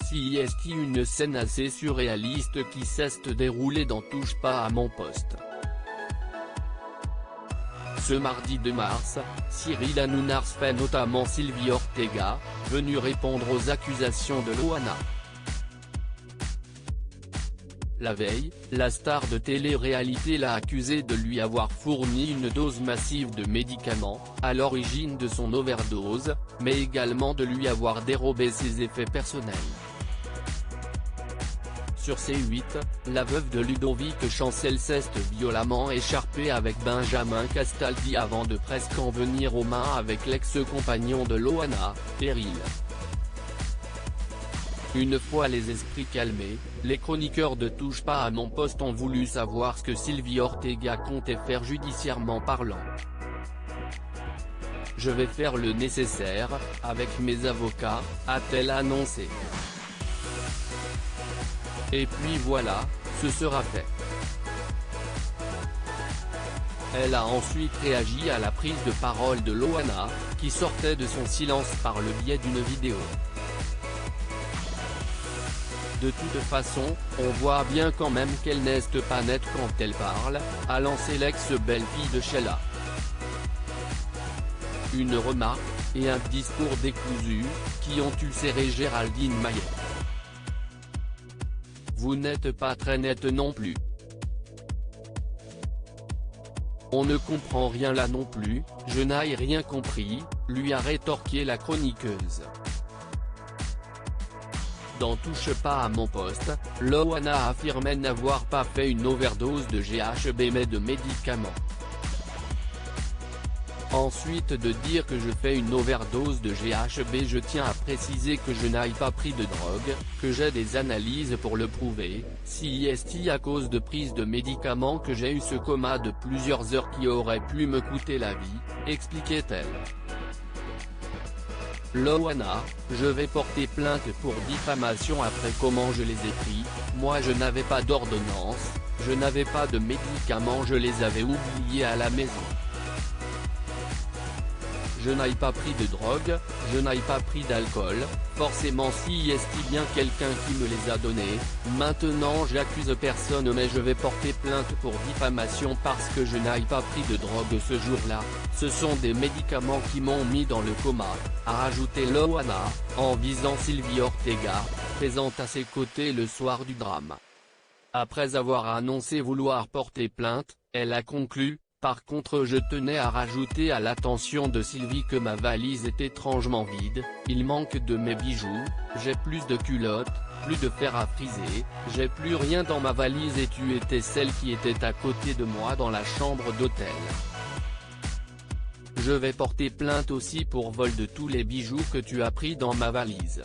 CIST. Une scène assez surréaliste qui s'est déroulée dans Touche pas à mon poste. Ce mardi 2 mars, Cyril Hanouna fait notamment Sylvie Ortega, venue répondre aux accusations de Loana. La veille, la star de télé-réalité l'a accusé de lui avoir fourni une dose massive de médicaments, à l'origine de son overdose, mais également de lui avoir dérobé ses effets personnels. Sur C8, la veuve de Ludovic Chancel s'est violemment écharpée avec Benjamin Castaldi avant de presque en venir aux mains avec l'ex-compagnon de Loana, Eril. Une fois les esprits calmés, les chroniqueurs de Touche pas à mon poste ont voulu savoir ce que Sylvie Ortega comptait faire judiciairement parlant. Je vais faire le nécessaire, avec mes avocats, a-t-elle annoncé. Et puis voilà, ce sera fait. Elle a ensuite réagi à la prise de parole de Loana, qui sortait de son silence par le biais d'une vidéo. De toute façon, on voit bien quand même qu'elle n'est pas nette quand elle parle, a lancé l'ex-belle-fille de Sheila. Une remarque, et un discours décousu, qui ont ulcéré Géraldine Maillet. Vous n'êtes pas très nette non plus. On ne comprend rien là non plus, je n'ai rien compris, lui a rétorqué la chroniqueuse. Dans Touche pas à mon poste, Loana affirmait n'avoir pas fait une overdose de GHB mais de médicaments. Ensuite de dire que je fais une overdose de GHB, je tiens à préciser que je n'ai pas pris de drogue, que j'ai des analyses pour le prouver, CIST à cause de prise de médicaments que j'ai eu ce coma de plusieurs heures qui aurait pu me coûter la vie, expliquait-elle. Loana, je vais porter plainte pour diffamation après comment je les ai pris, moi je n'avais pas d'ordonnance, je n'avais pas de médicaments, je les avais oubliés à la maison. Je n'ai pas pris de drogue, je n'ai pas pris d'alcool, forcément si est bien quelqu'un qui me les a donnés, maintenant j'accuse personne mais je vais porter plainte pour diffamation parce que je n'ai pas pris de drogue ce jour-là, ce sont des médicaments qui m'ont mis dans le coma, a rajouté Loana, en visant Sylvie Ortega, présente à ses côtés le soir du drame. Après avoir annoncé vouloir porter plainte, elle a conclu. Par contre je tenais à rajouter à l'attention de Sylvie que ma valise est étrangement vide, il manque de mes bijoux, j'ai plus de culottes, plus de fer à friser, j'ai plus rien dans ma valise et tu étais celle qui était à côté de moi dans la chambre d'hôtel. Je vais porter plainte aussi pour vol de tous les bijoux que tu as pris dans ma valise.